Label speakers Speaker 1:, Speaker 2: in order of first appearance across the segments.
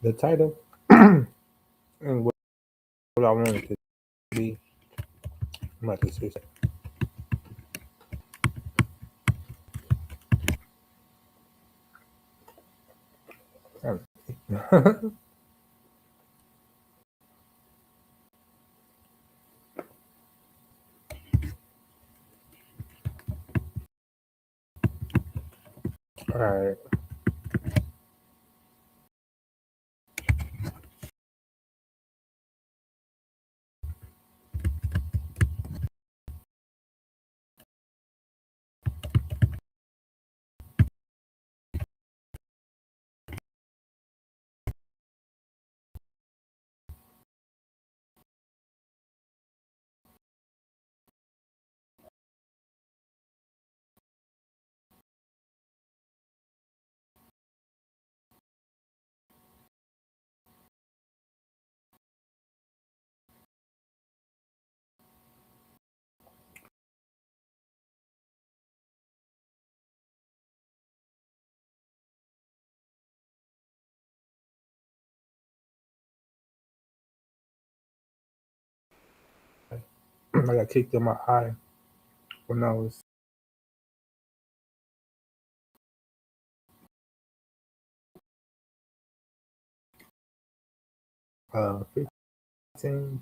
Speaker 1: the title and what I wanted to be. I'm about to switch. All right. I got kicked in my eye when I was 15,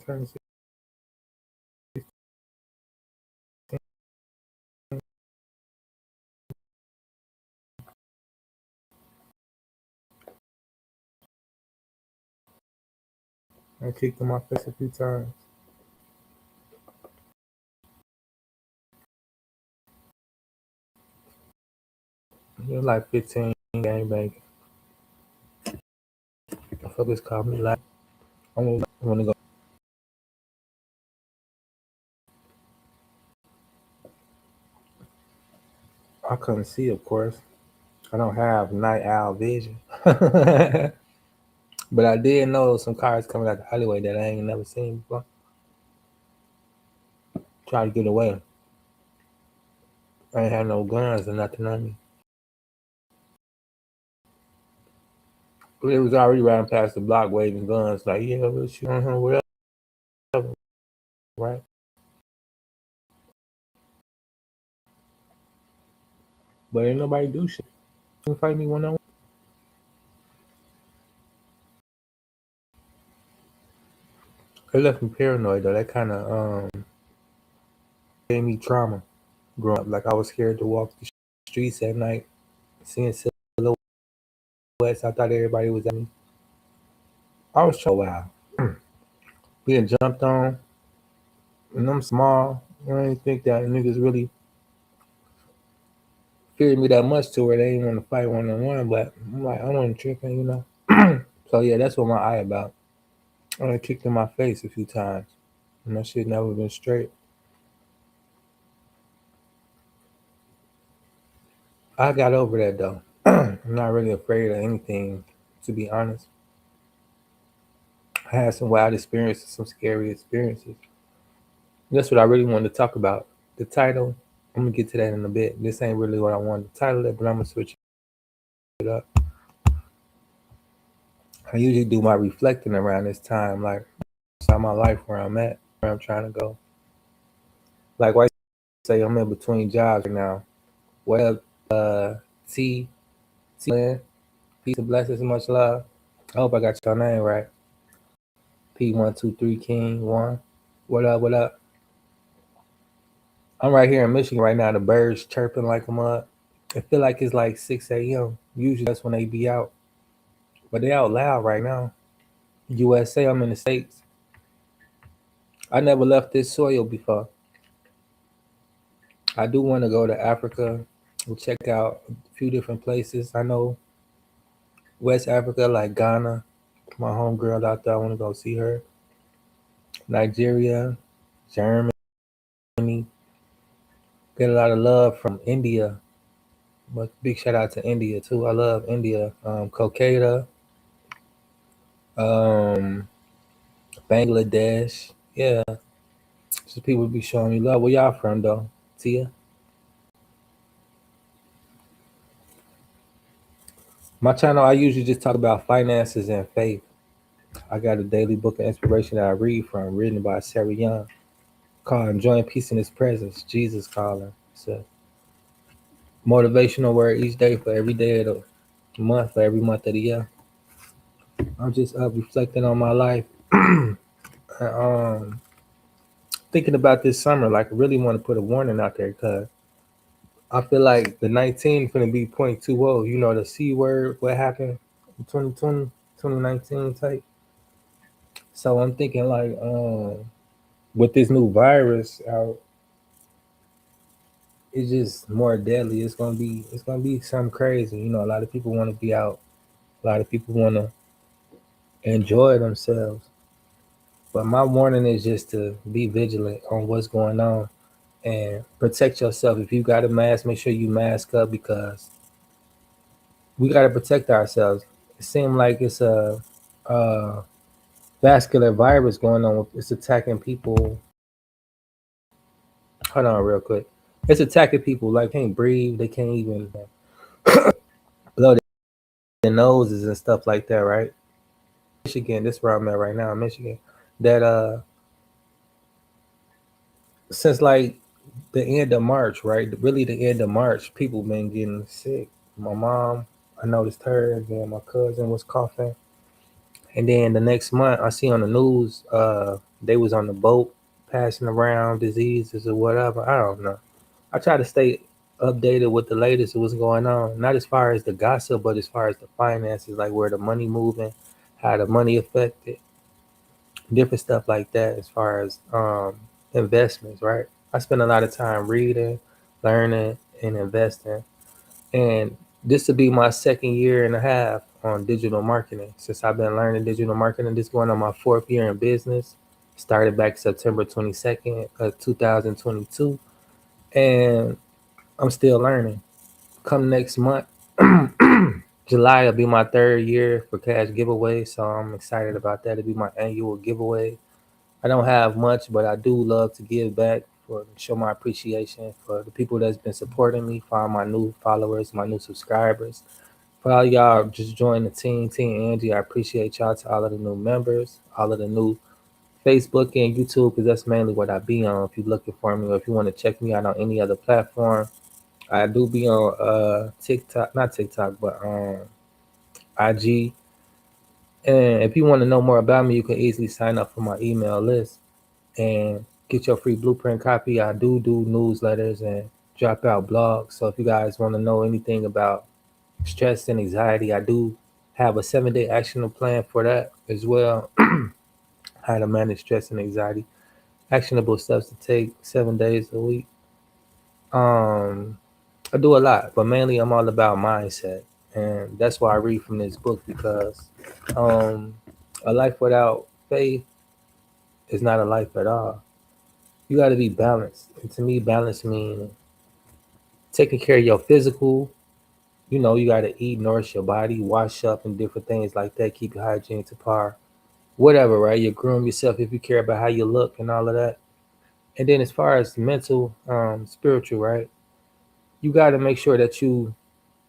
Speaker 1: turning 16. I kicked in my face a few times. It was like 15 gang bang. The fuckers called me like I want to go. I couldn't see, of course. I don't have night owl vision. But I did know some cars coming out the alleyway that I ain't never seen before. Try to get away. I ain't had no guns or nothing on me. But it was already riding past the block waving guns, like, yeah, we'll shoot on him, whatever, right? But ain't nobody do shit. You fight me one on one. It left me paranoid though. That kind of gave me trauma growing up. Like I was scared to walk the streets at night, seeing silhouettes. I thought everybody was at me. I was so wild. Being jumped on, and I'm small. I didn't think that niggas really feared me that much to where they didn't want to fight one on one. But I'm like, I wasn't tripping, you know. So yeah, that's what my eye about. I got kicked in my face a few times, and that shit never been straight. I got over that though. I'm not really afraid of anything, to be honest. I had some wild experiences, some scary experiences. That's what I really wanted to talk about. The title, I'm gonna get to that in a bit. This ain't really what I wanted to title it, but I'm gonna switch it up. I usually do my reflecting around this time, like inside my life where I'm at, where I'm trying to go. Like why say I'm in between jobs right now. What up, T Lynn? Peace and blessings, much love. I hope I got your name right. P123 King One. What up? What up? I'm right here in Michigan right now. The birds chirping like a mud. I feel like it's like 6 a.m. Usually that's when they be out, but they out loud right now. USA, I'm in the States. I never left this soil before. I do want to go to Africa and check out a few different places. I know West Africa, like Ghana. My homegirl out there, I want to go see her. Nigeria, Germany. Get a lot of love from India. But big shout out to India too. I love India. Kolkata, um, Bangladesh. Yeah, so people be showing me love. Where y'all from though? Tia? My channel, I usually just talk about finances and faith. I got a daily book of inspiration that I read from, written by Sarah Young, called Enjoying Peace in His Presence, Jesus Calling. It's a motivational word each day for every day of the month, for every month of the year. I'm just reflecting on my life, and, thinking about this summer. Like, I really want to put a warning out there because I feel like the 19 going to be 0.20. You know, the C word, what happened in 2020, 2019 type. So I'm thinking like, with this new virus out, it's just more deadly. It's gonna be something crazy. You know, a lot of people want to be out. A lot of people want to enjoy themselves. But my warning is just to be vigilant on what's going on and protect yourself. If you got a mask, make sure you mask up because we got to protect ourselves. It seems like it's a vascular virus going on. It's attacking people. Hold on, real quick. It's attacking people like can't breathe. They can't even blow their noses and stuff like that. Right? Michigan. This is where I'm at right now, in Michigan. That since like the end of March, right? Really, the end of March, people been getting sick. My mom, I noticed her, and then my cousin was coughing. And then the next month, I see on the news, they was on the boat passing around diseases or whatever. I don't know. I try to stay updated with the latest of what's going on, not as far as the gossip, but as far as the finances, like where the money moving, how the money affected, different stuff like that. As far as investments, right? I spend a lot of time reading, learning, and investing. And this will be my second year and a half on digital marketing. Since I've been learning digital marketing, this going on my fourth year in business. Started back September 22nd of 2022. And I'm still learning. Come next month, July will be my third year for cash giveaway. So I'm excited about that. It'll be my annual giveaway. I don't have much, but I do love to give back for show my appreciation for the people that's been supporting me, for all my new followers, my new subscribers. For all y'all just join the team Angie, I appreciate y'all. To all of the new members, all of the new Facebook and YouTube, because that's mainly what I be on. If you're looking for me or if you want to check me out on any other platform, I do be on TikTok, not TikTok, but IG. And if you want to know more about me, you can easily sign up for my email list and get your free blueprint copy. I do newsletters and drop out blogs. So if you guys want to know anything about stress and anxiety, I do have a 7-day actionable plan for that as well. How to manage stress and anxiety, actionable steps to take 7 days a week. Um, I do a lot, but mainly I'm all about mindset, and that's why I read from this book because um, a life without faith is not a life at all. You got to be balanced, and to me, balance means taking care of your physical. You know, you got to eat, nourish your body, wash up, and different things like that. Keep your hygiene to par. Whatever, right? You groom yourself if you care about how you look and all of that. And then as far as mental, spiritual, right? You got to make sure that you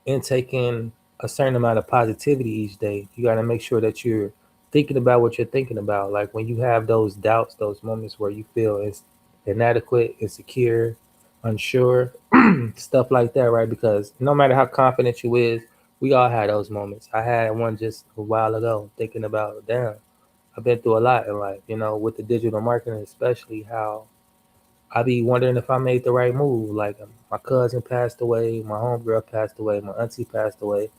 Speaker 1: intaking a certain amount of positivity each day. You got to make sure that you're thinking about what you're thinking about. Like when you have those doubts, those moments where you feel inadequate, insecure, unsure, stuff like that, right? Because no matter how confident you is, we all had those moments. I had one just a while ago, thinking about, damn, I've been through a lot in life, with the digital marketing, especially how I be wondering if I made the right move. Like my cousin passed away, my homegirl passed away, my auntie passed away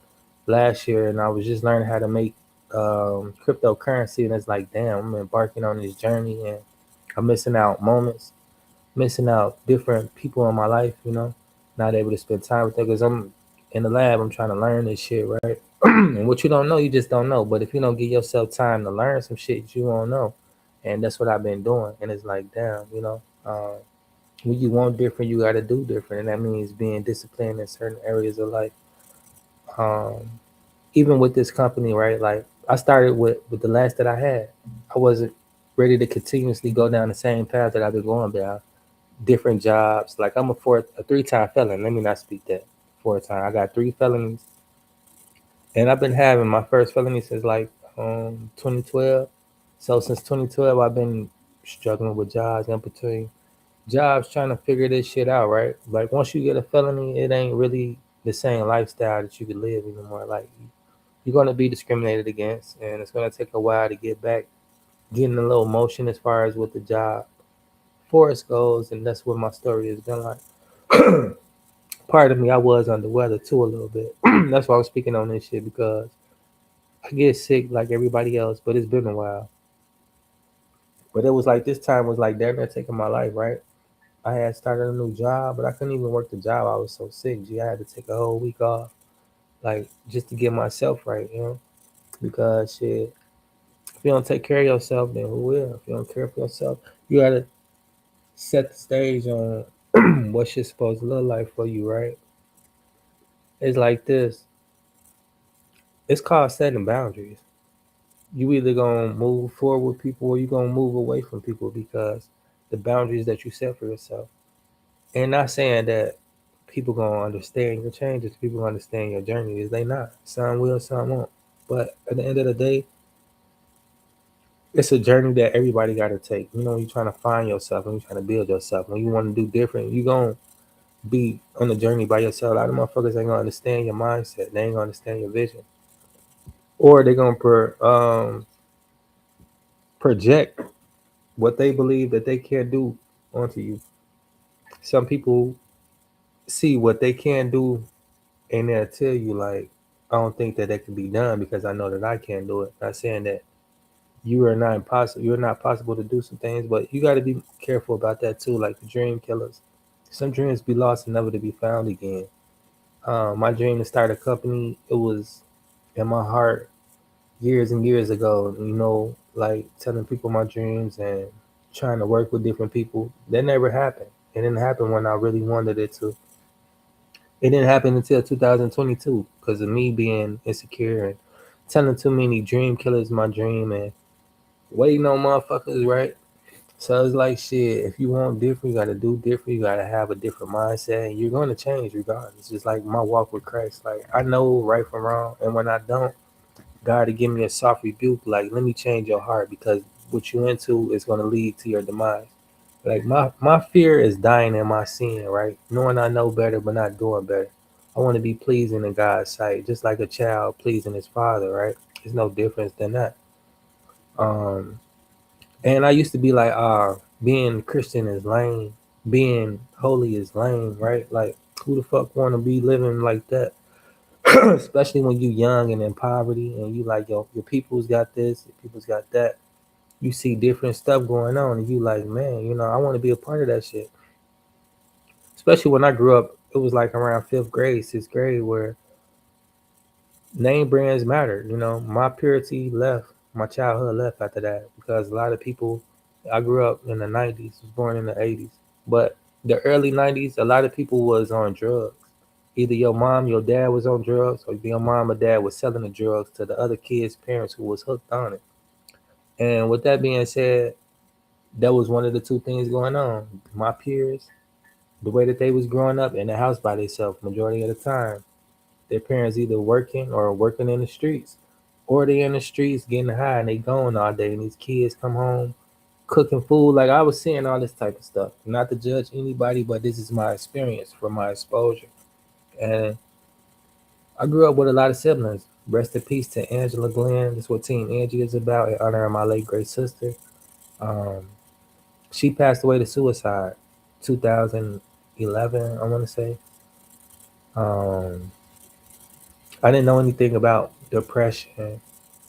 Speaker 1: last year, and I was just learning how to make cryptocurrency, and it's like, damn, I'm embarking on this journey, and I'm missing out moments, missing out different people in my life, not able to spend time with them because I'm in the lab. I'm trying to learn this shit, right? And what you don't know, you just don't know. But if you don't give yourself time to learn some shit, you won't know. And that's what I've been doing. And it's like, damn, when you want different, you got to do different, and that means being disciplined in certain areas of life. Um, Even with this company, right? Like I started with the last that I had, I wasn't ready to continuously go down the same path that I've been going down. Different jobs, like I'm a 3-time felon. Let me not speak that 4 time. I got 3 felonies, And I've been having my first felony since like 2012. So since 2012, I've been struggling with jobs in between jobs, trying to figure this shit out, right? Like once you get a felony, it ain't really the same lifestyle that you could live anymore. Like you're gonna be discriminated against, and it's gonna take a while to get back, getting a little motion as far as with the job force goes, and that's what my story has been like. Part of me, I was under weather too a little bit. That's why I'm speaking on this shit because I get sick like everybody else, but it's been a while. But it was like this time was like damn near taking my life, right? I had started a new job, but I couldn't even work the job. I was so sick. Gee, I had to take a whole week off, like just to get myself right, you know? Because shit, if you don't take care of yourself, then who will? If you don't care for yourself, you gotta set the stage on what shit's supposed to look like for you, right? It's like this. It's called setting boundaries. You either gonna move forward with people or you gonna move away from people because the boundaries that you set for yourself. And not saying that people gonna understand your changes, people gonna understand your journey. Is they not? Some will, some won't. But at the end of the day, it's a journey that everybody got to take. You know, when you're trying to find yourself, when you're trying to build yourself, when you want to do different, you gonna be on the journey by yourself. A lot of motherfuckers ain't gonna understand your mindset. They ain't gonna understand your vision, or they gonna project what they believe that they can't do onto you. Some people see what they can do and they'll tell you like, I don't think that can be done because I know that I can't do it. Not saying that you are not impossible. You're not possible to do some things, but you got to be careful about that too. Like the dream killers, some dreams be lost and never to be found again. My dream to start a company, it was in my heart years and years ago. You know, like telling people my dreams and trying to work with different people. That never happened. It didn't happen when I really wanted it to. It didn't happen until 2022 because of me being insecure and telling too many dream killers my dream and waiting on motherfuckers, right? So it's like shit. If you want different, you gotta do different. You gotta have a different mindset, and you're gonna change regardless. Just like my walk with Christ. Like I know right from wrong, and when I don't, God to give me a soft rebuke. Like let me change your heart because what you into is gonna lead to your demise. Like my fear is dying in my sin, right? Knowing I know better, but not doing better. I want to be pleasing in God's sight, just like a child pleasing his father, right? There's no difference than that. Um, and I used to be like, being Christian is lame, being holy is lame, right? Like, who the fuck want to be living like that? Especially when you young and in poverty, and you like your people's got this, your people's got that. You see different stuff going on, and you like, man, I want to be a part of that shit. Especially when I grew up, it was like around fifth grade, sixth grade, where name brands mattered. My purity left, my childhood left after that because a lot of people. I grew up in the '90s, was born in the '80s, but the early '90s, a lot of people was on drugs. Either your mom, your dad was on drugs, or your mom or dad was selling the drugs to the other kids' parents who was hooked on it. And with that being said, that was one of the two things going on. My peers, the way that they was growing up in the house by themselves majority of the time. Their parents either working or working in the streets, or they in the streets getting high and they gone all day. And these kids come home cooking food. Like I was seeing all this type of stuff. Not to judge anybody, but this is my experience from my exposure. And I grew up with a lot of siblings. Rest in peace to Angela Glenn. That's what Team Angie is about in honor of my late great sister. Um, she passed away to suicide, 2011. I want to say. Um, I didn't know anything about depression.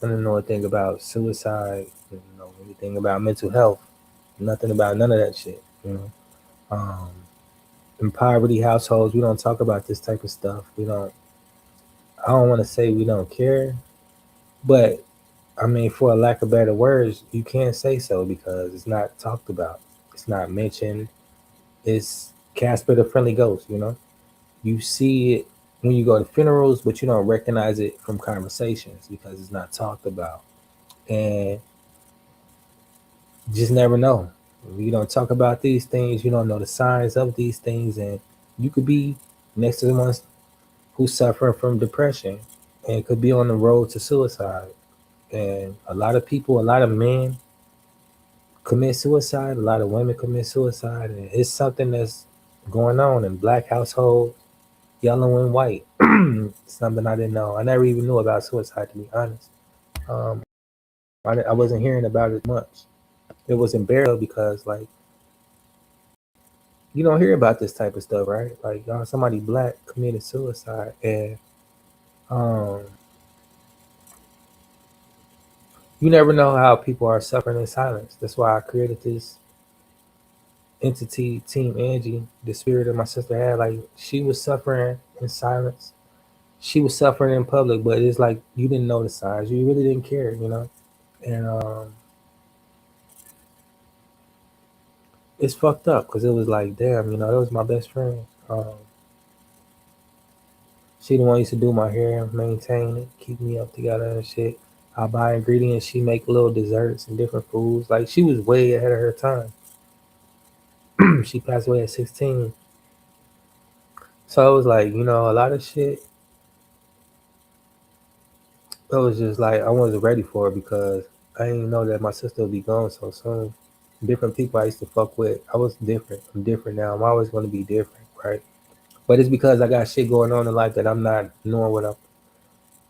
Speaker 1: I didn't know anything about suicide. I didn't know anything about mental health. Nothing about none of that shit. Um, in poverty households, we don't talk about this type of stuff. We don't. I don't want to say we don't care, but I mean, for a lack of better words, you can't say so because it's not talked about. It's not mentioned. It's Casper the Friendly Ghost. You see it when you go to funerals, but you don't recognize it from conversations because it's not talked about. And just never know. If you don't talk about these things, you don't know the signs of these things, and you could be next to someone who's suffering from depression, and could be on the road to suicide. And a lot of people, a lot of men commit suicide, a lot of women commit suicide, and it's something that's going on in black households, yellow and white. Something I didn't know. I never even knew about suicide, to be honest. Um, I wasn't hearing about it much. It was embarrassing because, like, you don't hear about this type of stuff, right? Like, somebody black committed suicide, and um, you never know how people are suffering in silence. That's why I created this entity, Team Angie, the spirit that my sister had. Like, she was suffering in silence. She was suffering in public, but it's like you didn't know the signs. You really didn't care, you know? And it's fucked up because it was like, damn, that was my best friend. She the one who used to do my hair, maintain it, keep me up together and shit. I buy ingredients. She make little desserts and different foods. Like, she was way ahead of her time. She passed away at 16. So it was like, a lot of shit. It was just like I wasn't ready for it because I didn't know that my sister would be gone so soon. Different people I used to fuck with, I was different. I'm different now. I'm always going to be different, right? But it's because I got shit going on in life that I'm not knowing what I'm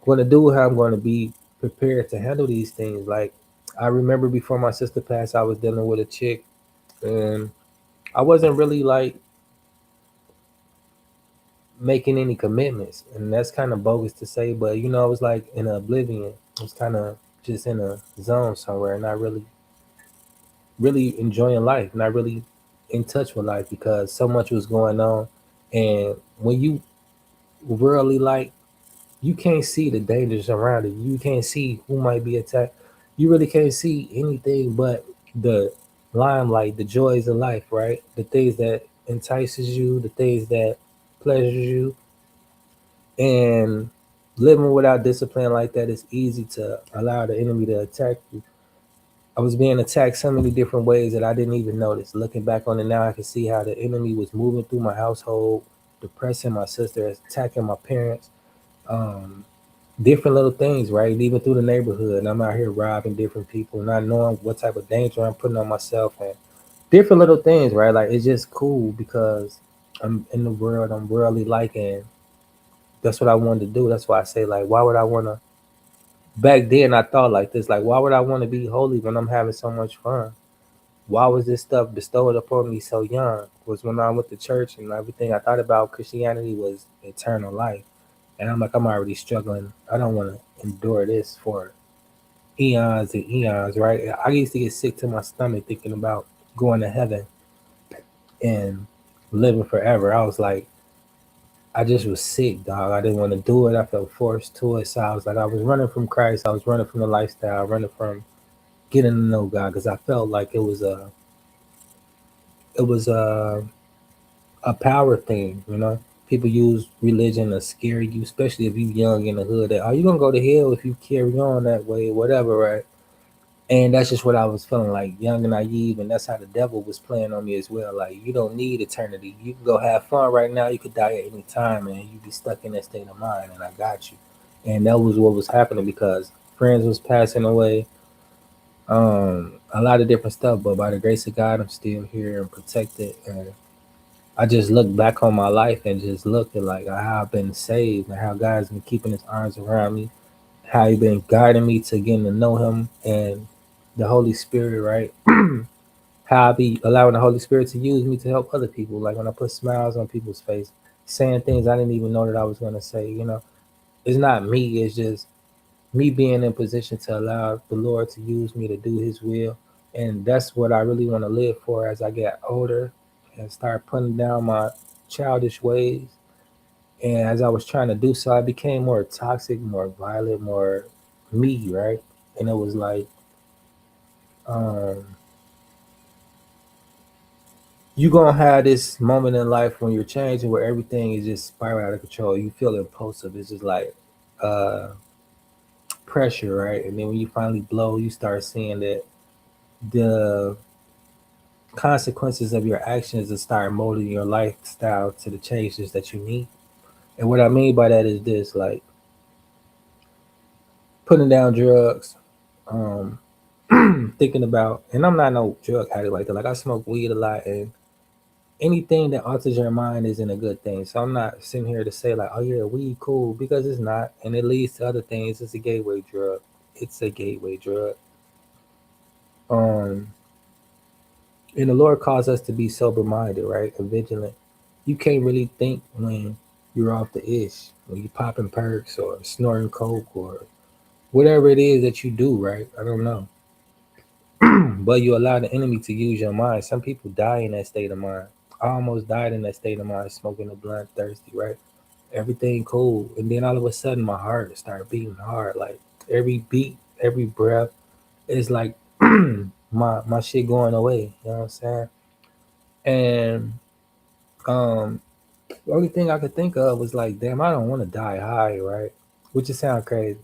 Speaker 1: going to do, how I'm going to be prepared to handle these things. Like, I remember before my sister passed, I was dealing with a chick, and I wasn't really like making any commitments, and that's kind of bogus to say, but I was like in oblivion. I was kind of just in a zone somewhere, not really enjoying life, not really in touch with life because so much was going on. And when you really like, you can't see the dangers around it. You can't see who might be attacked. You really can't see anything but the limelight, the joys of life, right? The things that entices you, the things that pleasures you. And living without discipline like that is easy to allow the enemy to attack you. I was being attacked so many different ways that I didn't even notice. Looking back on it now, I can see how the enemy was moving through my household, depressing my sister, attacking my parents, um, different little things, right? Even through the neighborhood. And I'm out here robbing different people, not knowing what type of danger I'm putting on myself, and different little things, right? Like, it's just cool because I'm in the world, I'm worldly like, and that's what I wanted to do. That's why I say, like, why would I want to? Back then, I thought like this, like, why would I want to be holy when I'm having so much fun? Why was this stuff bestowed upon me so young? Was when I went to church and everything I thought about Christianity was eternal life. And I'm like, I'm already struggling. I don't want to endure this for eons and eons, right? I used to get sick to my stomach thinking about going to heaven and living forever. I was like, I just was sick, dog. I didn't want to do it. I felt forced to it. So I was like, I was running from Christ. I was running from the lifestyle, running from getting to know God because I felt like it was a power thing, People use religion to scare you, especially if you young in the hood. That, are you gonna go to hell if you carry on that way, whatever, right? And that's just what I was feeling like, young and naive, and that's how the devil was playing on me as well. Like, you don't need eternity. You can go have fun right now. You could die at any time, and you be stuck in that state of mind. And I got you. And that was what was happening because friends was passing away, a lot of different stuff. But by the grace of God, I'm still here and protected. And I just look back on my life and just look at like how I've been saved and how God's been keeping His arms around me, how He been guiding me to getting to know Him and the Holy Spirit, right? How I be allowing the Holy Spirit to use me to help other people. Like when I put smiles on people's face, saying things I didn't even know that I was gonna say. It's not me. It's just me being in position to allow the Lord to use me to do His will, and that's what I really want to live for as I get older and start putting down my childish ways. And as I was trying to do so, I became more toxic, more violent, more me, right? And it was like, um, you gonna have this moment in life when you're changing where everything is just spiraling out of control. You feel impulsive. It's just like uh, pressure, right? And then when you finally blow, you start seeing that the consequences of your actions and start molding your lifestyle to the changes that you need. And what I mean by that is this, like, putting down drugs, um, thinking about, and I'm not no drug addict like that. Like I smoke weed a lot, and anything that alters your mind isn't a good thing. So I'm not sitting here to say like, oh yeah, weed cool, because it's not, and it leads to other things. It's a gateway drug. It's a gateway drug. Um, and the Lord calls us to be sober minded, right? And vigilant. You can't really think when you're off the ish, when you popping perks or snorting coke or whatever it is that you do, right? I don't know. But you allow the enemy to use your mind. Some people die in that state of mind. I almost died in that state of mind, smoking a blunt, thirsty, right? Everything cool. And then all of a sudden my heart started beating hard. Like every beat, every breath, it's like my shit going away. You know what I'm saying? And um the only thing I could think of was like, damn, I don't want to die high, right? Which just sound crazy.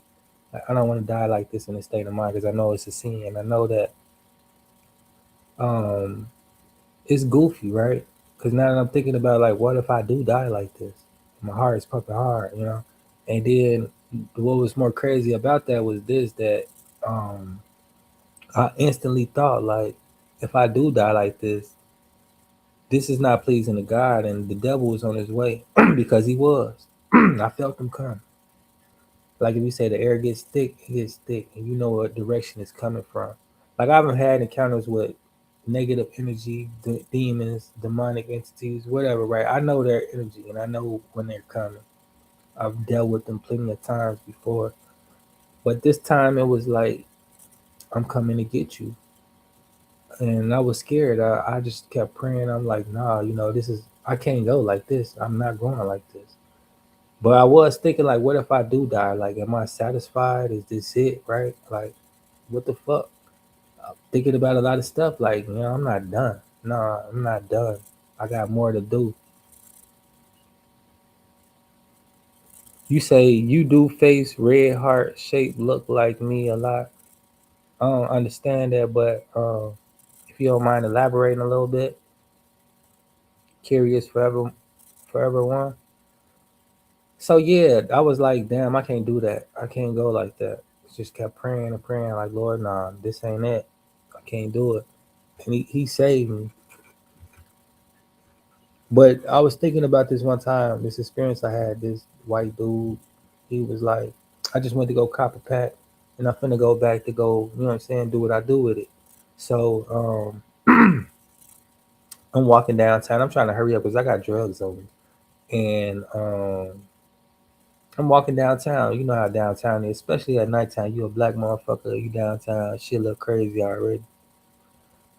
Speaker 1: Like, I don't want to die like this in a state of mind because I know it's a sin. I know that um it's goofy, right? Because now that I'm thinking about like, what if I do die like this? My heart is pumping hard, you know. And then what was more crazy about that was this, that um I instantly thought like, if I do die like this is not pleasing to God, and the devil was on his way because he was. I felt him come. Like if you say the air gets thick, it gets thick, and you know what direction it's coming from. Like I haven't had encounters with negative energy, demons, demonic entities, whatever. Right? I know their energy, and I know when they're coming. I've dealt with them plenty of times before, but this time it was like, I'm coming to get you, and I was scared. I just kept praying. I'm like, nah, this is, I can't go like this. I'm not going like this. But I was thinking like, what if I do die? Like, am I satisfied? Is this it? Right? Like, what the fuck? I'm thinking about a lot of stuff. Like, I'm not done. No, I'm not done. I got more to do. You say you do face red heart shape look like me a lot. I don't understand that, but if you don't mind elaborating a little bit, curious forever one. So yeah, I was like, damn, I can't do that. I can't go like that. Just kept praying and praying, like, Lord, nah, this ain't it. I can't do it. And he saved me. But I was thinking about this one time, this experience I had, this white dude, he was like, I just went to go cop a pack, and I'm finna go back to go, you know what I'm saying, do what I do with it. So I'm walking downtown. I'm trying to hurry up because I got drugs on me. And I'm walking downtown. You know how downtown is, especially at nighttime. You a black motherfucker, you downtown, shit look crazy already.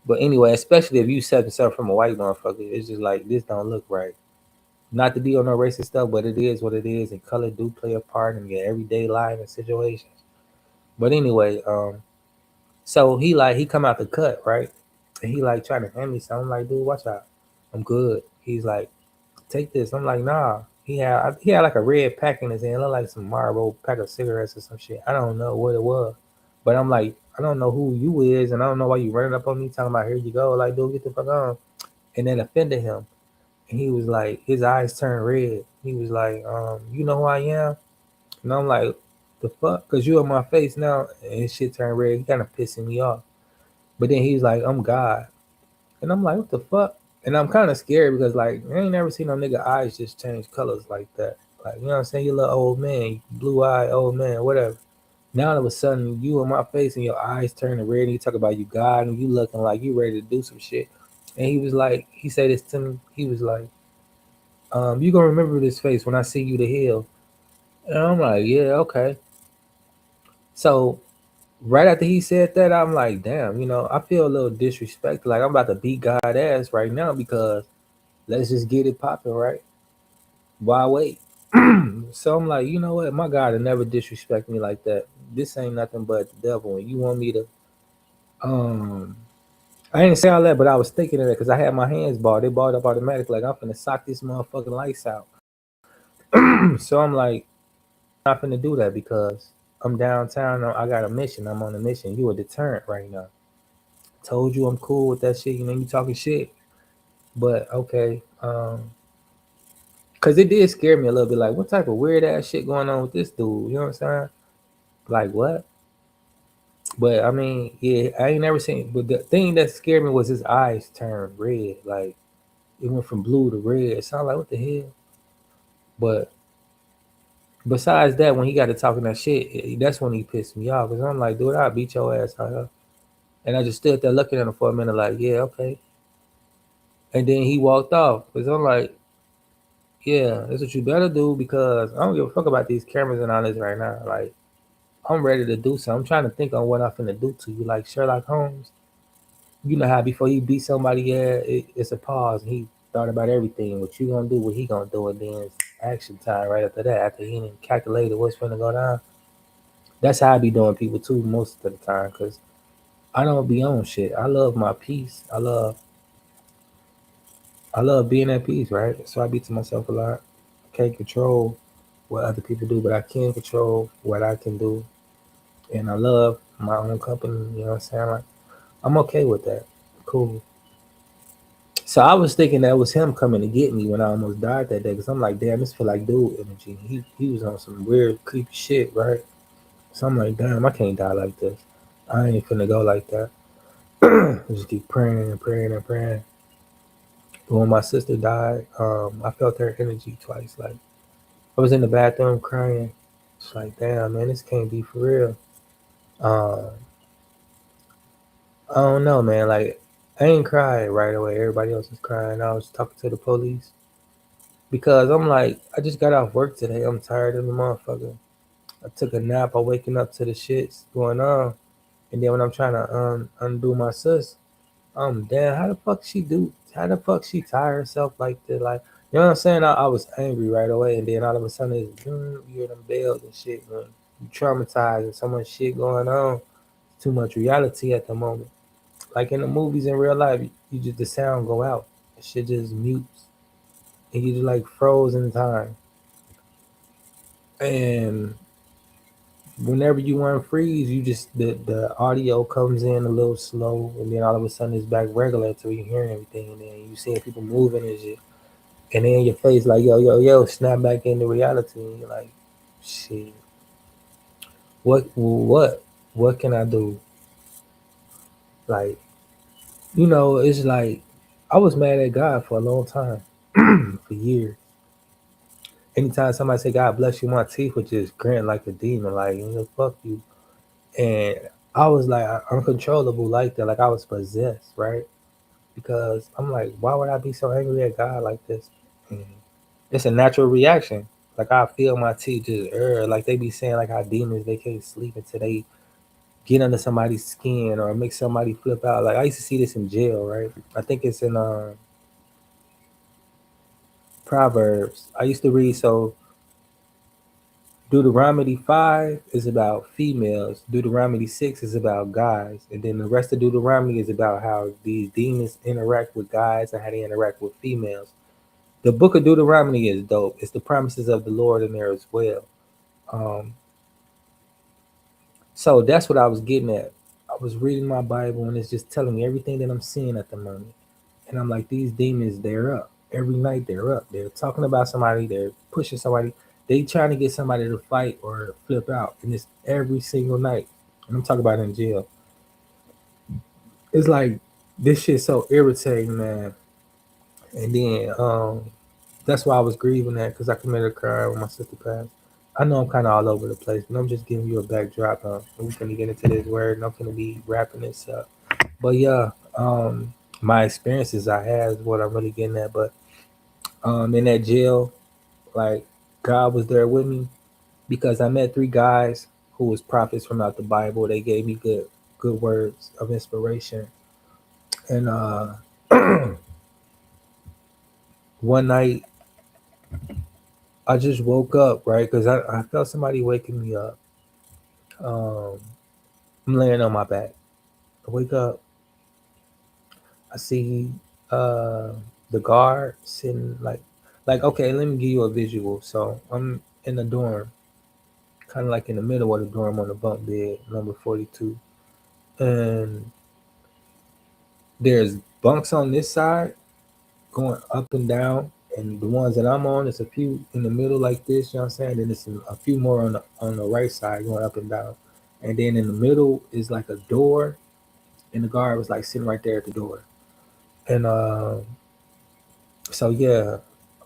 Speaker 1: But anyway, especially if you set yourself from a white motherfucker, it's just like, this don't look right. Not to be on no racist stuff, but it is what it is, and color do play a part in your everyday life and situations. But anyway, so he come out the cut, right? And he like trying to hand me something. I'm like, dude, watch out. I'm good. He's like, take this. I'm like, nah. He had like a red pack in his hand, looked like some Marlboro pack of cigarettes or some shit. I don't know what it was, but I'm like, I don't know who you is, and I don't know why you running up on me talking about, here you go, like, dude, get the fuck on. And then offended him, and he was like, his eyes turned red. He was like, you know who I am? And I'm like, the fuck? Cause you in my face now, and his shit turned red. He kind of pissing me off. But then he's like, I'm God. And I'm like, what the fuck? And I'm kind of scared because, like, I ain't never seen no nigga eyes just change colors like that. Like, you know what I'm saying? You little old man, blue eye old man, whatever. Now all of a sudden, you in my face and your eyes turning red, and you talk about you God, and you looking like you ready to do some shit. And he was like, he said this to me. He was like, you gonna remember this face when I see you the hill. And I'm like, yeah, okay. So right after he said that, I'm like, damn, I feel a little disrespected. Like I'm about to beat God ass right now because let's just get it popping, right? Why wait? So I'm like, you know what? My God will never disrespect me like that. This ain't nothing but the devil. And you want me to um I didn't say all that, but I was thinking of that because I had my hands balled. They balled up automatically. Like I'm finna sock this motherfucking lights out. So I'm like, I'm not finna do that because I'm downtown. I got a mission. I'm on a mission. You a deterrent right now. Told you I'm cool with that shit. You talking shit. But okay. Cause it did scare me a little bit. Like, what type of weird ass shit going on with this dude? You know what I'm saying? Like what? But I mean, yeah, I ain't never seen. But the thing that scared me was his eyes turned red. Like it went from blue to red. It sounded like what the hell? But besides that, when he got to talking that shit, that's when he pissed me off. Cause I'm like, dude, I'll beat your ass out here. And I just stood there looking at him for a minute, like, yeah, okay. And then he walked off. Cause I'm like, yeah, that's what you better do because I don't give a fuck about these cameras and all this right now. Like, I'm ready to do something. I'm trying to think on what I'm finna do to you. Like Sherlock Holmes, you know how before he beat somebody, yeah, it's a pause. And he thought about everything. What you gonna do, what he gonna do, and then it's action time right after that. After he didn't calculated what's finna go down. That's how I be doing people too most of the time. Cause I don't be on shit. I love my peace. I love being at peace, right? So I be to myself a lot. I can't control what other people do, but I can control what I can do. And I love my own company, you know what I'm saying? Like, I'm okay with that. Cool. So I was thinking that was him coming to get me when I almost died that day. Cause I'm like, damn, this feel like dude energy. He was on some weird creepy shit, right? So I'm like, damn, I can't die like this. I ain't finna go like that. Just keep praying and praying and praying. But when my sister died, I felt her energy twice. Like I was in the bathroom crying. It's like, damn, man, this can't be for real. Um, I don't know, man. Like I ain't cried right away. Everybody else was crying. I was talking to the police because I'm like, I just got off work today. I'm tired of the motherfucker. I took a nap. I'm waking up to the shits going on, and then when I'm trying to undo my sis, damn, how the fuck she do? How the fuck she tie herself like that? Like, you know what I'm saying? I was angry right away, and then all of a sudden, it's you hear them bells and shit. Man. You traumatized and so much shit going on. Too much reality at the moment. Like in the movies in real life, you just the sound go out. The shit just mutes, and you just like froze in time. And whenever you unfreeze, you just the audio comes in a little slow, and then all of a sudden it's back regular until you hearing everything, and then you seeing people moving and shit. And then your face like yo yo yo snap back into reality, and you're like, shit, what can I do? Like it's like I was mad at God for a long time, for years. Anytime somebody say God bless you, my teeth would just grin like a demon, like fuck you. And I was like uncontrollable like that, like I was possessed, right? Because I'm like, why would I be so angry at God like this? And it's a natural reaction. Like I feel my teeth just like they be saying like how demons they can't sleep until they get under somebody's skin or make somebody flip out. Like I used to see this in jail, right? I think it's in Proverbs. I used to read so Deuteronomy 5 is about females. Deuteronomy 6 is about guys. And then the rest of Deuteronomy is about how these demons interact with guys and how they interact with females. The book of Deuteronomy is dope. It's the promises of the Lord in there as well. Um, so that's what I was getting at. I was reading my Bible and it's just telling me everything that I'm seeing at the moment. And I'm like, these demons, they're up. Every night they're up. They're talking about somebody, they're pushing somebody. They trying to get somebody to fight or flip out. And it's every single night. And I'm talking about in jail. It's like this shit's so irritating, man. And then that's why I was grieving that because I committed a crime when my sister passed. I know I'm kind of all over the place, but I'm just giving you a backdrop. We're going to get into this word and I'm going to be wrapping this up. But yeah, my experiences I had is what I'm really getting at. But in that jail, like God was there with me because I met three guys who was prophets from out the Bible. They gave me good words of inspiration. And one night I just woke up, right? Because I felt somebody waking me up. Um, I'm laying on my back. I wake up. I see uh, the guard sitting like okay. Let me give you a visual. So I'm in the dorm, kind of like in the middle of the dorm on the bunk bed, number 42, and there's bunks on this side going up and down, and the ones that I'm on, it's a few in the middle like this. You know what I'm saying? Then it's a few more on the right side going up and down, and then in the middle is like a door, and the guard was like sitting right there at the door, and so yeah,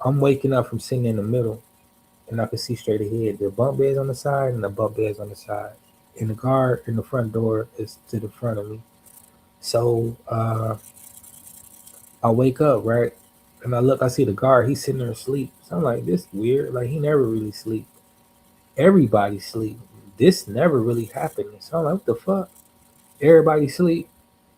Speaker 1: I'm waking up from sitting in the middle, and I can see straight ahead. The bunk beds on the side and the bunk beds on the side, and the guard in the front door is to the front of me. So I wake up, right, and I look, I see the guard. He's sitting there asleep. So I'm like, this weird. Like he never really sleep. Everybody sleep. This never really happened. So I'm like, what the fuck? Everybody sleep.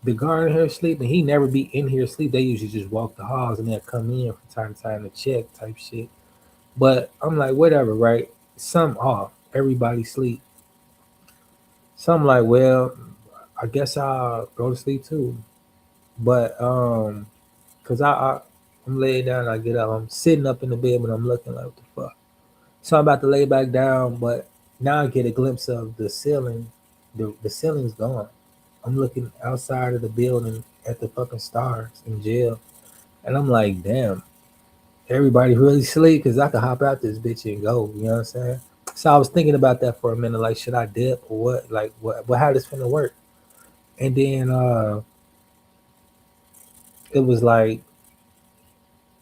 Speaker 1: The guard in here sleep, and he never be in here sleep. They usually just walk the halls and then come in from time to time to check type shit. But I'm like, whatever, right? Some off. Everybody sleep. So I'm like, well, I guess I'll go to sleep too. But cause I'm laying down, I get up, I'm sitting up in the bed, but I'm looking like what the fuck. So I'm about to lay back down, but now I get a glimpse of the ceiling. The ceiling's gone. I'm looking outside of the building at the fucking stars in jail, and I'm like, damn, everybody really sleep because I could hop out this bitch and go. You know what I'm saying? So I was thinking about that for a minute, like, should I dip or what? Like, what? How this finna work? And then it was like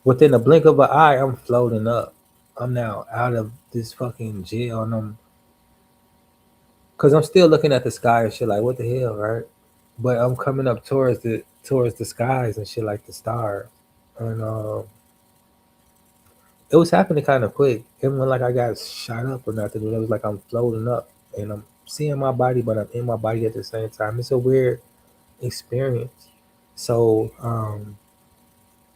Speaker 1: within a blink of an eye, I'm floating up. I'm now out of this fucking jail, and cause I'm still looking at the sky and shit, like, what the hell, right? But I'm coming up towards the skies and shit, like the stars, and it was happening kind of quick. It wasn't like I got shot up or nothing. It was like I'm floating up and I'm seeing my body, but I'm in my body at the same time. It's a weird experience. So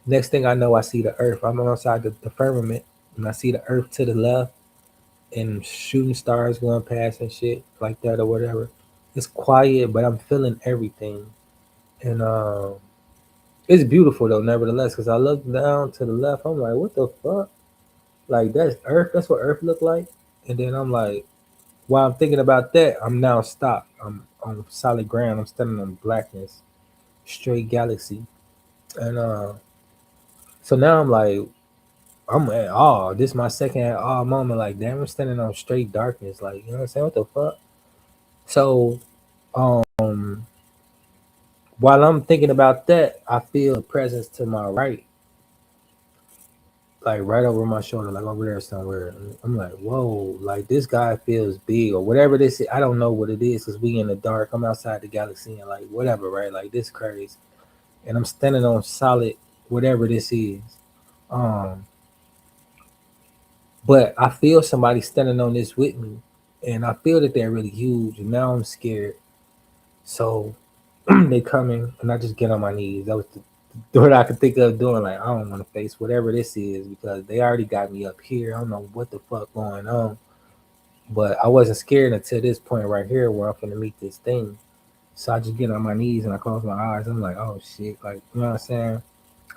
Speaker 1: next thing I know, I see the earth. I'm outside the firmament, and I see the earth to the left and shooting stars going past and shit like that or whatever. It's quiet, but I'm feeling everything, and it's beautiful though, nevertheless. Because I look down to the left, I'm like, what the fuck? Like that's Earth. That's what Earth looked like. And then I'm like, while I'm thinking about that, I'm now stopped. I'm on solid ground. I'm standing on blackness, straight galaxy, and so now I'm like, I'm at awe. This is my second at awe moment. Like, damn, I'm standing on straight darkness. Like, you know what I'm saying? What the fuck? So, um, while I'm thinking about that, I feel a presence to my right, like right over my shoulder, like over there somewhere. And I'm like, whoa, like this guy feels big or whatever this is. I don't know what it is because we in the dark. I'm outside the galaxy and like whatever, right? Like this crazy. And I'm standing on solid whatever this is. Um, but I feel somebody standing on this with me. And I feel that they're really huge. And now I'm scared. So they coming and I just get on my knees. That was what I could think of doing. Like I don't want to face whatever this is because they already got me up here. I don't know what the fuck going on. But I wasn't scared until this point right here where I'm gonna meet this thing. So I just get on my knees and I close my eyes. I'm like, oh shit, like you know what I'm saying.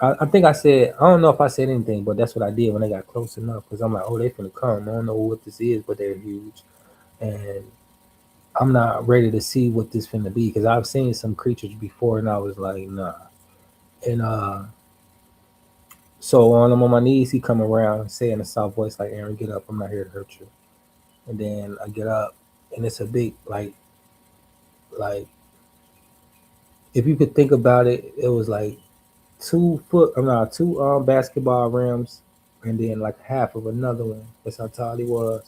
Speaker 1: I think I said I don't know if I said anything, but that's what I did when they got close enough because I'm like, oh, they finna come. I don't know what this is, but they're huge, and I'm not ready to see what this finna be because I've seen some creatures before, and I was like, nah. And so when I'm on my knees, he come around and say in a soft voice like, Aaron, get up. I'm not here to hurt you. And then I get up, and it's a big like if you could think about it, it was like 2 foot. I'm not two basketball rims, and then like half of another one. That's how tall he was.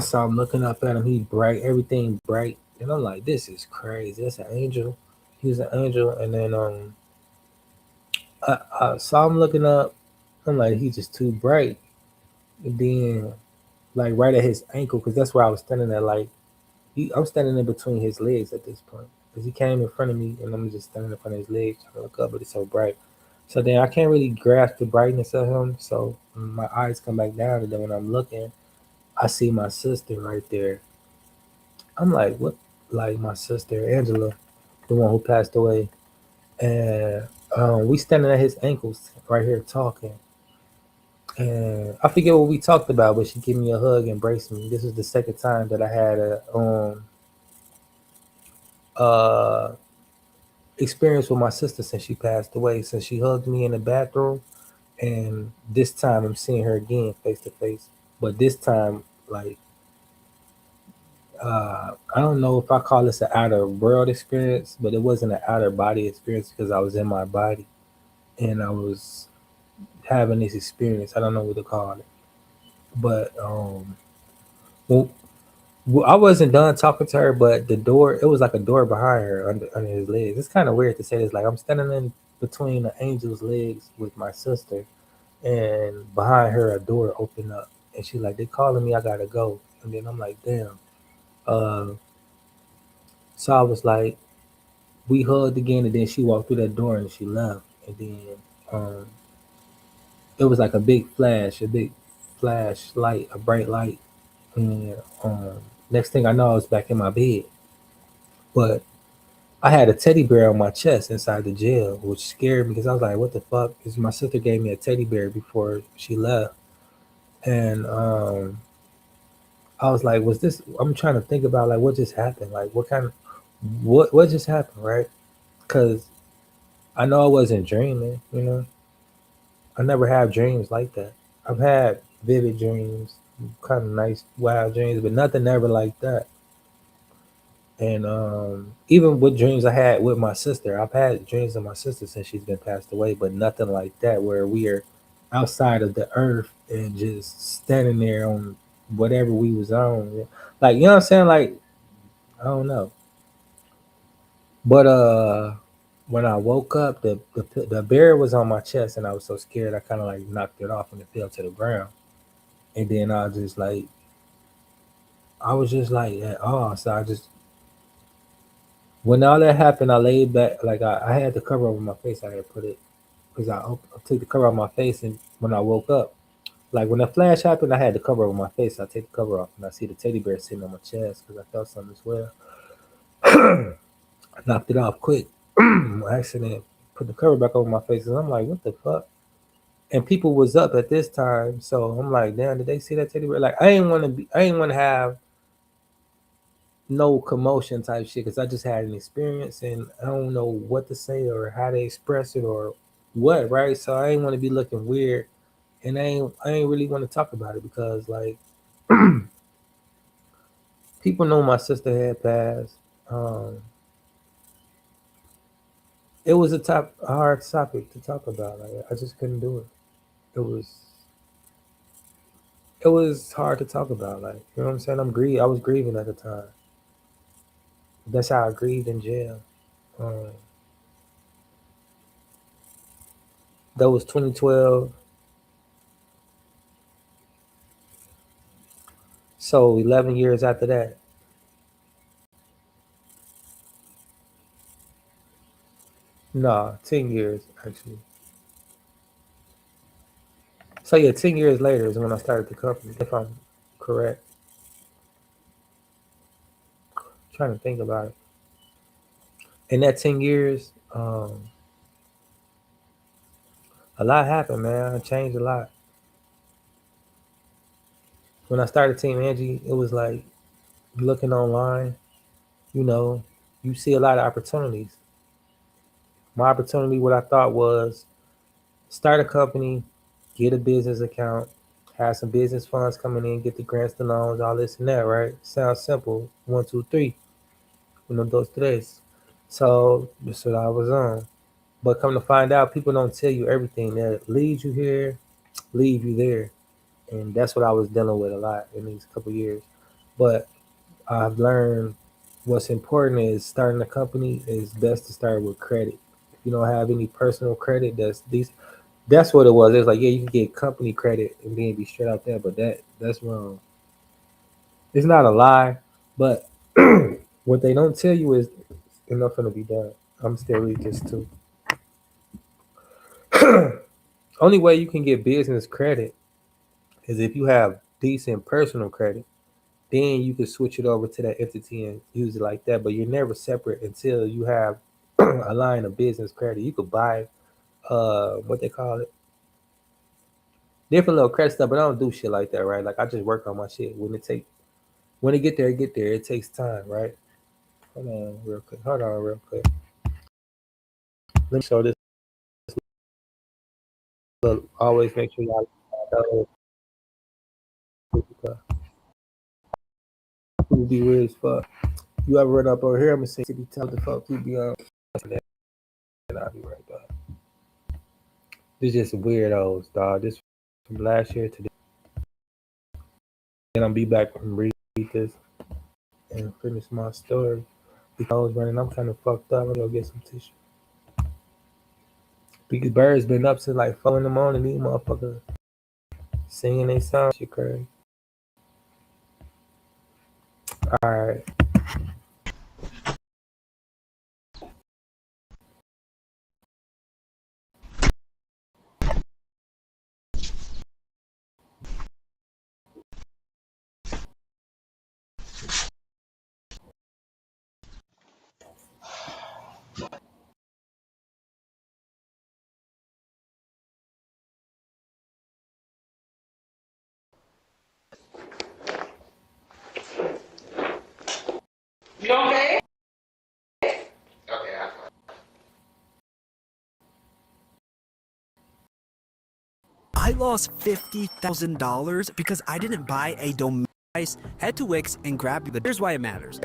Speaker 1: So I'm looking up at him. He bright, everything bright, and I'm like, this is crazy. That's an angel. He's an angel, and then so I'm looking up. I'm like, he's just too bright. And then like right at his ankle, because that's where I was standing at. Like I'm standing in between his legs at this point, because he came in front of me, and I'm just standing in front of his legs trying to look up, but it's so bright. So then I can't really grasp the brightness of him. So my eyes come back down, and then when I'm looking, I see my sister right there. I'm like, what? Like my sister Angela, the one who passed away, and we standing at his ankles right here talking. And I forget what we talked about, but she gave me a hug, and embraced me. This was the second time that I had a uh experience with my sister since she passed away. Since she hugged me in the bathroom, And this time I'm seeing her again face to face. But this time, like, I don't know if I call this an outer world experience, but it wasn't an outer body experience because I was in my body and I was having this experience. I don't know what to call it. But well, I wasn't done talking to her, but the door, it was like a door behind her under his legs. It's kind of weird to say this. Like, I'm standing in between the angel's legs with my sister, and behind her, a door opened up. And she's like, they calling me, I gotta go. And then I'm like, damn. Uh, so I was like, we hugged again, and then she walked through that door and she left. And then um, it was like a big flash light, a bright light. And next thing I know, I was back in my bed. But I had a teddy bear on my chest inside the jail, which scared me because I was like, what the fuck? Because my sister gave me a teddy bear before she left. And I was like, was this? I'm trying to think about like what just happened. Like what just happened, right? Because I know I wasn't dreaming. I never have dreams like that. I've had vivid dreams, kind of nice, wild dreams, but nothing ever like that. And even with dreams I had with my sister, I've had dreams of my sister since she's been passed away, but nothing like that where we are outside of the earth and just standing there on whatever we was on. Like, you know what I'm saying? Like, I don't know. But when I woke up, the bear was on my chest, and I was so scared I kind of like knocked it off and it fell to the ground. And then I was just like, oh, so I just when all that happened, I laid back like I had the cover over my face. I had put it because I took the cover off my face, and when I woke up, like when the flash happened, I had the cover over my face. I take the cover off, and I see the teddy bear sitting on my chest because I felt something as well. I knocked it off quick, accident. Put the cover back over my face, and I'm like, what the fuck? And people was up at this time, so I'm like, damn, did they see that teddy bear? Like, I ain't want to have no commotion type shit because I just had an experience and I don't know what to say or how to express it or what, right? So I ain't want to be looking weird, and I ain't really want to talk about it because like people know my sister had passed. Um, it was a hard topic to talk about. Like I just couldn't do it. It was it was hard to talk about. Like, you know what I'm saying? I was grieving at the time. That's how I grieved in jail. Um, that was 2012. So 11 years after that. Nah, 10 years actually. So yeah, 10 years later is when I started the company, if I'm correct. Trying to think about it. In that 10 years, a lot happened, man. I changed a lot. When I started Team Angie, it was like looking online, you know, you see a lot of opportunities. My opportunity, what I thought was start a company, get a business account, have some business funds coming in, get the grants, the loans, all this and that, right? Sounds simple. One, two, three. Uno, dos, tres. So that's what I was on. But come to find out, people don't tell you everything that leads you here, leave you there. And that's what I was dealing with a lot in these couple years. But I've learned what's important is starting a company is best to start with credit. If you don't have any personal credit, that's what it was. It was like, yeah, you can get company credit and then be straight out there, but that's wrong. It's not a lie, but what they don't tell you is enough to be done. I'm still read this too. Only way you can get business credit is if you have decent personal credit. Then you can switch it over to that entity and use it like that. But you're never separate until you have a line of business credit. You could buy what they call it, different little credit stuff, but I don't do shit like that, right? Like I just work on my shit. When it get there, it get there. It takes time, right? Hold on real quick. Hold on real quick. Let me show this look, always make sure y'all know people be weird as fuck. You ever run up over here? I'm gonna say, tell the fuck who be on. And I'll be right back. This just weirdos, dog. This from last year to this. Then I'll be back and read this and finish my story. Because I was running, I'm kind of fucked up. I'm gonna go get some tissue. Because Birds been up since like 4 in the morning. These motherfuckers singing their song. Shit crazy. All right.
Speaker 2: You okay?
Speaker 3: I lost $50,000 because I didn't buy a domain. Head to Wix and grab the. Here's why it matters.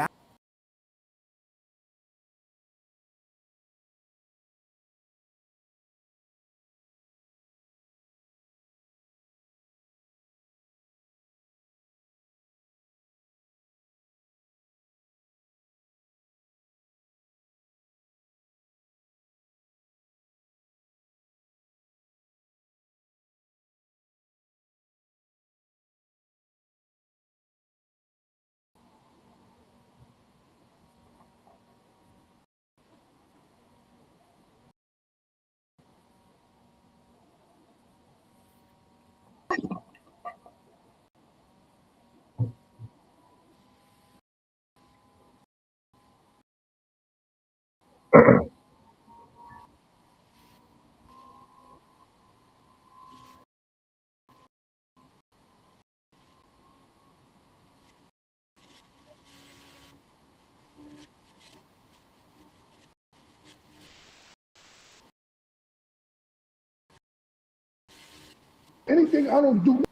Speaker 4: Anything I don't do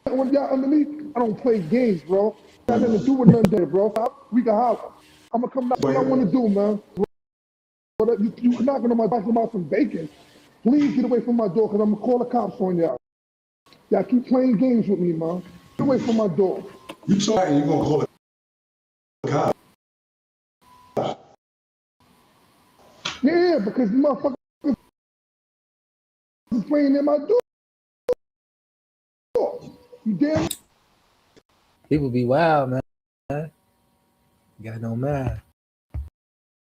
Speaker 4: when y'all underneath, I don't play games, bro. Got nothing to do with none there, bro. We can holler. I'm gonna come back what I want to do, man. But you knocking on my back about some bacon. Please get away from my door, because I'm gonna call the cops on y'all. Y'all keep playing games with me, man. Get away from my door.
Speaker 5: You try and you're gonna call the cops.
Speaker 4: Yeah, because the motherfuckers is playing in my door. You damn.
Speaker 1: People be wild, man. You got no mind.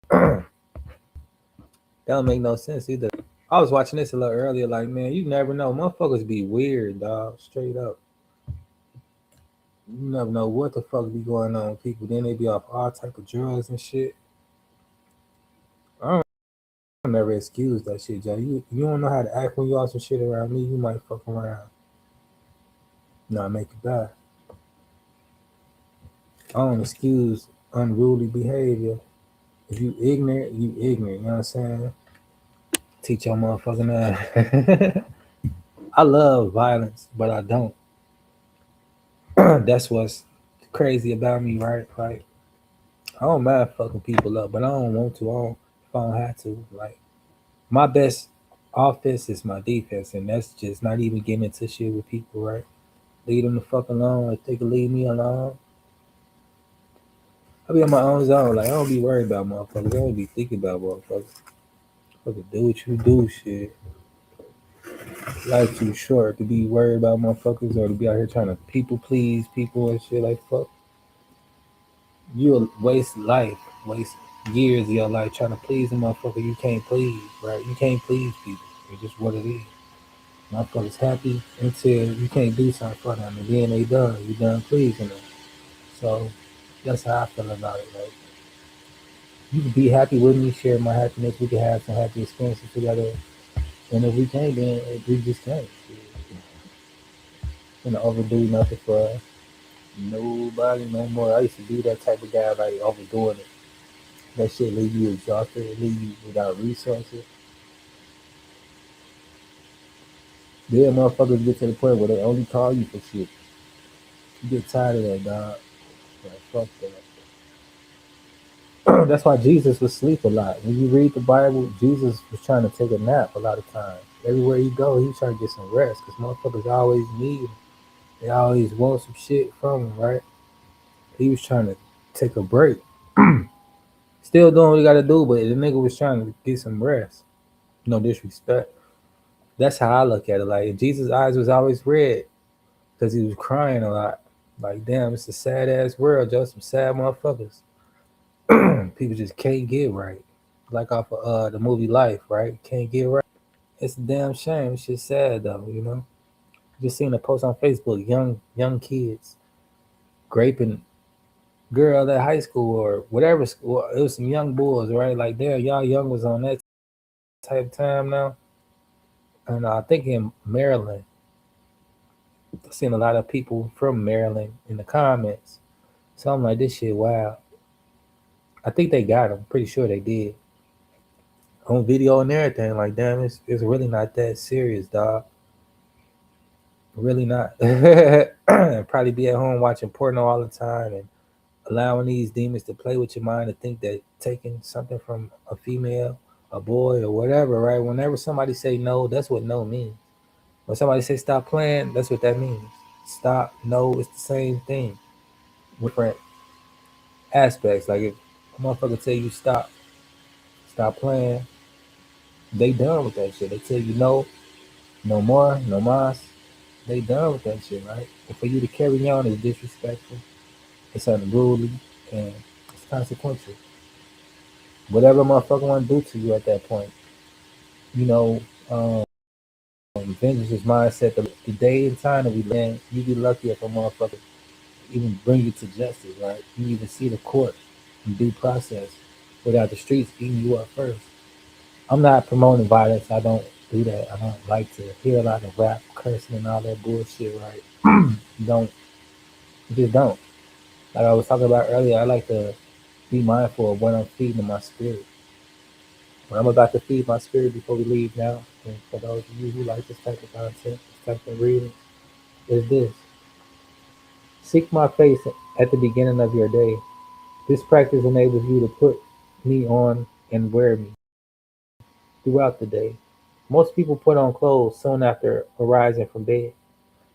Speaker 1: That don't make no sense either. I was watching this a little earlier, like, man, you never know. Motherfuckers be weird, dog. Straight up. You never know what the fuck be going on with people. Then they be off all type of drugs and shit. I don't never excuse that shit, Joe. You don't know how to act when you off some shit around me. You might fuck around. Not make it bad. I don't excuse unruly behavior. If you ignorant, you ignorant. You know what I'm saying? Teach your motherfucking ass. I love violence, but I don't. That's what's crazy about me, right? Like, I don't mind fucking people up, but I don't want to. If I don't have to. Like, my best offense is my defense, and that's just not even getting into shit with people, right? Leave them the fuck alone. If they can leave me alone, I be on my own zone. Like, I don't be worried about motherfuckers. I don't be thinking about motherfuckers. Fucking do what you do, shit. Life too short to be worried about motherfuckers or to be out here trying to people please people and shit. Like, fuck. You'll waste life, waste years of your life trying to please a motherfucker you can't please, right? You can't please people. It's just what it is. Motherfuckers happy until you can't do something for them, and then they done. You done pleasing them. So that's how I feel about it. Like, you can be happy with me, share my happiness. We can have some happy experiences together. And if we can't, then we just can't. Gonna overdo nothing for nobody no more. I used to be that type of guy, like overdoing it. That shit leave you exhausted, leave you without resources. Then motherfuckers get to the point where they only call you for shit. You get tired of that, dog. Like, fuck that. That's why Jesus was asleep a lot. When you read the Bible, Jesus was trying to take a nap a lot of times. Everywhere he go, he trying to get some rest because motherfuckers always need him. They always want some shit from him, right? He was trying to take a break. Still doing what he got to do, but the nigga was trying to get some rest. No disrespect. That's how I look at it. Like Jesus' eyes was always red because he was crying a lot. Like damn, it's a sad ass world, Joe. Some sad motherfuckers. People just can't get right. Like off of the movie Life, right? Can't get right. It's a damn shame. It's just sad though, you know. Just seen a post on Facebook, young kids raping girl at high school or whatever school. It was some young boys, right? Like damn, y'all young was on that type of time now. And I think in Maryland, I've seen a lot of people from Maryland in the comments. So I'm like, this shit wild. I think they got him. Pretty sure they did. On video and everything. Like, damn, it's really not that serious, dog. Really not. Probably be at home watching porno all the time and allowing these demons to play with your mind and think that taking something from a female, a boy, or whatever, right? Whenever somebody say no, that's what no means. When somebody say stop playing, that's what that means. Stop, no, it's the same thing. Different aspects. Like if a motherfucker tell you stop playing, they done with that shit. They tell you no, no more, no mas. They done with that shit, right? And for you to carry on is disrespectful, it's unruly, and it's consequential. Whatever motherfucker want to do to you at that point, you know, vengeance is mindset. The day and time that we live in, you be lucky if a motherfucker even bring you to justice, right? You even see the court and due process without the streets eating you up first. I'm not promoting violence. I don't do that. I don't like to hear a lot of rap, cursing, and all that bullshit, right? Don't, just don't. Like I was talking about earlier, I like to be mindful of what I'm feeding in my spirit. What I'm about to feed my spirit before we leave now, and for those of you who like this type of content, this type of reading, is this. Seek my face at the beginning of your day. This practice enables you to put me on and wear me throughout the day. Most people put on clothes soon after arising from bed.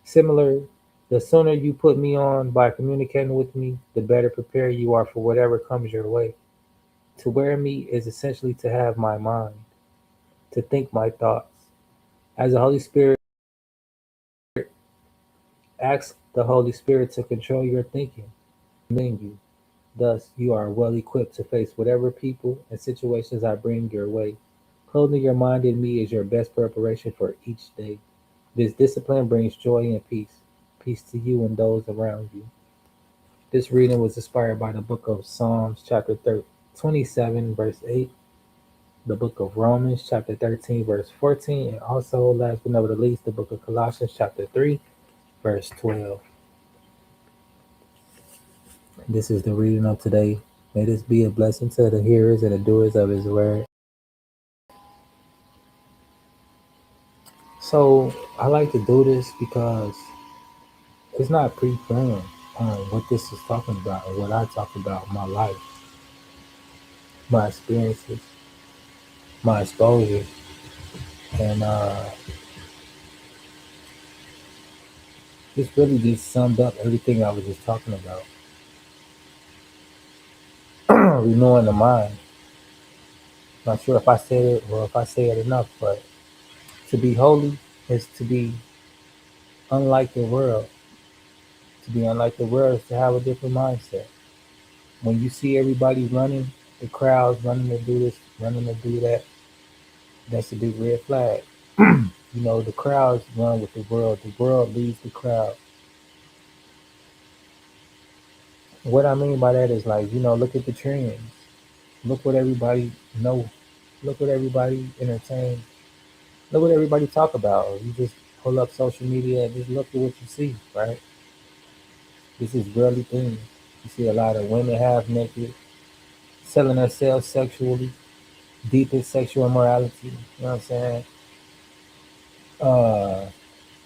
Speaker 1: Similar, the sooner you put me on by communicating with me, the better prepared you are for whatever comes your way. To wear me is essentially to have my mind, to think my thoughts. As the Holy Spirit, ask the Holy Spirit to control your thinking, leading you. Thus, you are well equipped to face whatever people and situations I bring your way. Clothing your mind in me is your best preparation for each day. This discipline brings joy and peace. Peace to you and those around you. This reading was inspired by the book of Psalms, chapter 27, verse 8, the book of Romans, chapter 13, verse 14, and also, last but not least, the book of Colossians, chapter 3, verse 12. This is the reading of today. May this be a blessing to the hearers and the doers of his word. So I like to do this because it's not pre-planned on what this is talking about and what I talk about in my life, my experiences, my exposure, and this really just summed up everything I was just talking about. Renewing the mind. Not sure if I said it or if I say it enough, but to be holy is to be unlike the world. To be unlike the world is to have a different mindset. When you see everybody running, the crowds running to do this, running to do that, that's a big red flag. You know, the crowds run with the world. The world leads the crowd. What I mean by that is like, look at the trends. Look what everybody know. Look what everybody entertain. Look what everybody talk about. You just pull up social media and just look at what you see, right? This is really things. You see a lot of women half naked, selling themselves sexually, deepest sexual immorality. You know what I'm saying?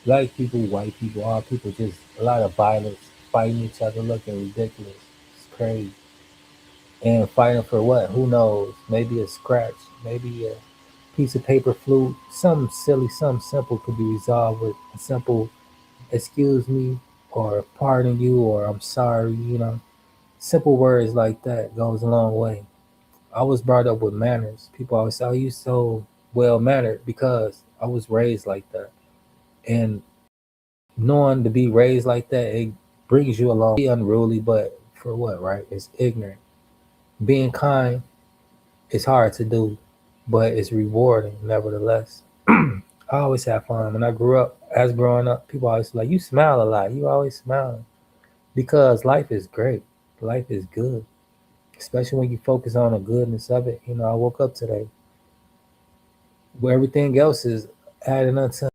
Speaker 1: Black people, white people, all people, just a lot of violence, fighting each other, looking ridiculous. It's crazy. And fighting for what? Who knows? Maybe a scratch, maybe a piece of paper flew. Something silly, something simple could be resolved with a simple excuse me or pardon you or I'm sorry, Simple words like that goes a long way. I was brought up with manners. People always say, "Oh, you so well mannered," because I was raised like that. And knowing to be raised like that, it brings you along. Be unruly, but for what, right? It's ignorant. Being kind is hard to do, but it's rewarding nevertheless. I always have fun. When I grew up, as growing up, people always like, "You smile a lot. You always smiling." Because life is great. Life is good. Especially when you focus on the goodness of it. I woke up today where everything else is adding up to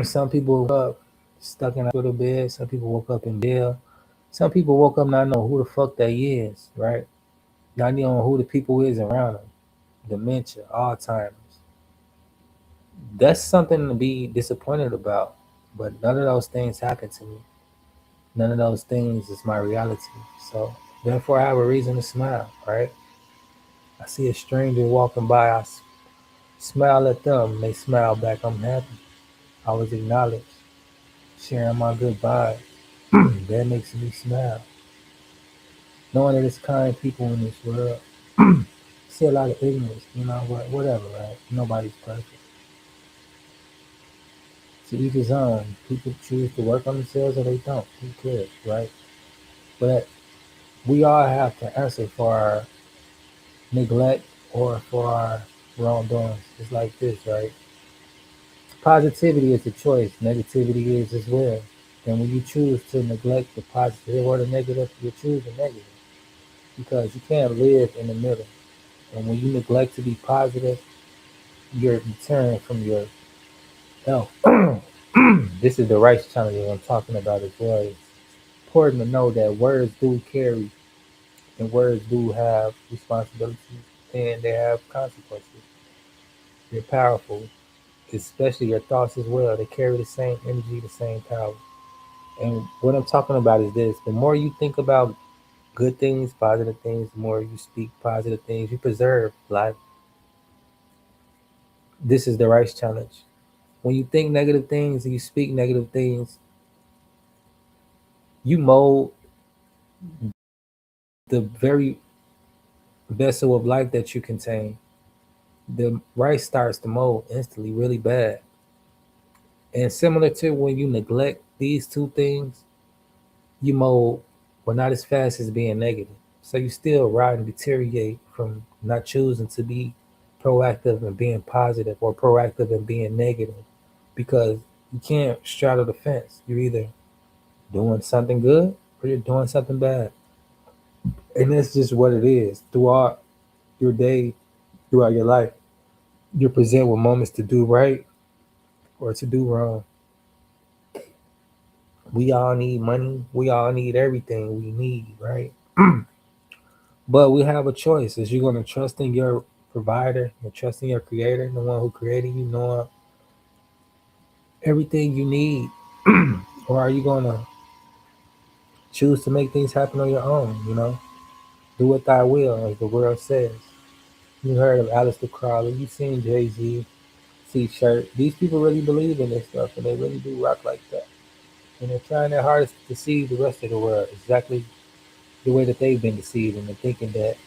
Speaker 1: some people woke up stuck in a hospital bed. Some people woke up in jail. Some people woke up not knowing who the fuck they is, right? Not knowing who the people is around them. Dementia, Alzheimer's. That's something to be disappointed about. But none of those things happen to me. None of those things is my reality. So therefore, I have a reason to smile, right? I see a stranger walking by. Smile at them. They smile back. I'm happy. I was acknowledged. Sharing my good vibe. That makes me smile. Knowing that there's kind people in this world. See a lot of ignorance, whatever, right? Nobody's perfect. To each his own. People choose to work on themselves or they don't. Who cares, right? But we all have to answer for our neglect or for our wrongdoings. It's like this, right? Positivity is a choice. Negativity is as well. And when you choose to neglect the positive or the negative, you choose the negative because you can't live in the middle. And when you neglect to be positive, you're deterring from your health. This is the rights challenge that I'm talking about as well. It's important to know that words do carry and words do have responsibilities and they have consequences. They're powerful, especially your thoughts as well. They carry the same energy, the same power. And what I'm talking about is this: the more you think about good things, positive things, the more you speak positive things, you preserve life. This is the rice challenge. When you think negative things and you speak negative things, you mold the very vessel of life that you contain. The rice starts to mold instantly, really bad. And similar to when you neglect these two things, you mold, but not as fast as being negative. So you still rot and deteriorate from not choosing to be proactive and being positive or proactive and being negative because you can't straddle the fence. You're either doing something good or you're doing something bad. And that's just what it is. Throughout your day, throughout your life, you're presented with moments to do right or to do wrong. We all need money. We all need everything we need, right? But we have a choice. Is you going to trust in your provider and trust in your creator, the one who created you, knowing everything you need? Or are you going to choose to make things happen on your own? Do what thy will, as the world says. You heard of Aleister Crowley. You seen Jay-Z T-shirt. These people really believe in this stuff and they really do rock like that. And they're trying their hardest to deceive the rest of the world exactly the way that they've been deceived into thinking that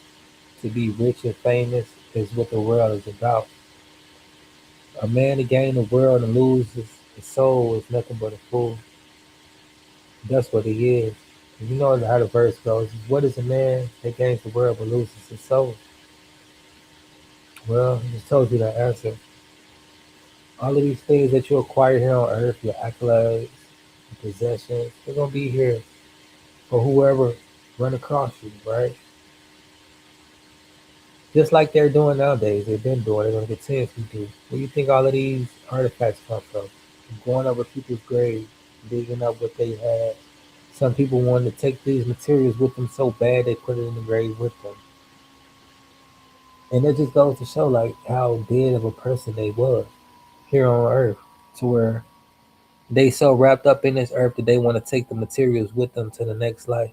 Speaker 1: to be rich and famous is what the world is about. A man to gain the world and lose his soul is nothing but a fool. That's what he is. And you know how the verse goes. What is a man that gains the world but loses his soul? Well, I just told you the answer. All of these things that you acquire here on earth, your accolades, your possessions, they're gonna be here for whoever run across you, right? Just like they're doing nowadays, they've been doing, they're gonna continue to do. Where do you think all of these artifacts come from? Going over people's graves, digging up what they had. Some people wanted to take these materials with them so bad they put it in the grave with them. And it just goes to show like how dead of a person they was here on earth. To where they so wrapped up in this earth that they want to take the materials with them to the next life.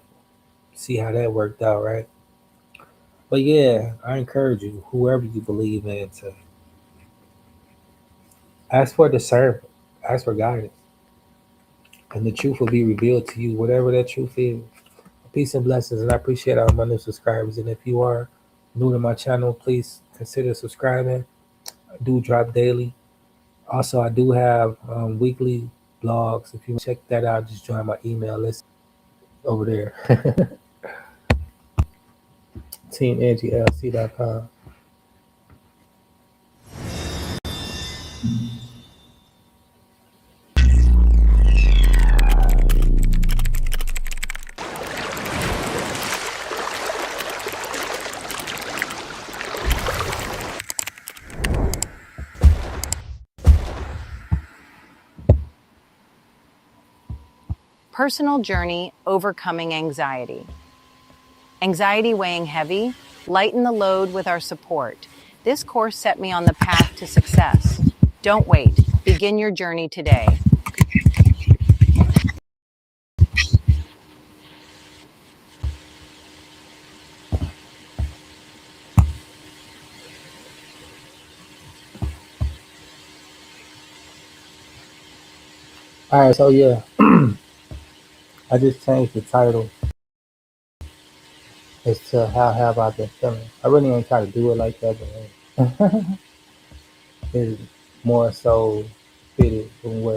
Speaker 1: See how that worked out, right? But yeah, I encourage you, whoever you believe in, to ask for discernment, ask for guidance, and the truth will be revealed to you, whatever that truth is. Peace and blessings, and I appreciate all my new subscribers. And if you are new to my channel, please consider subscribing. I do drop daily. Also, I do have weekly blogs. If you want to check that out, just join my email list over there. TeamAngieLC.com.
Speaker 2: Personal Journey Overcoming Anxiety. Anxiety weighing heavy? Lighten the load with our support. This course set me on the path to success. Don't wait. Begin your journey today.
Speaker 1: All right, so yeah, I just changed the title as to how have I been feeling. I really ain't try to do it like that, but it's more so fitted than what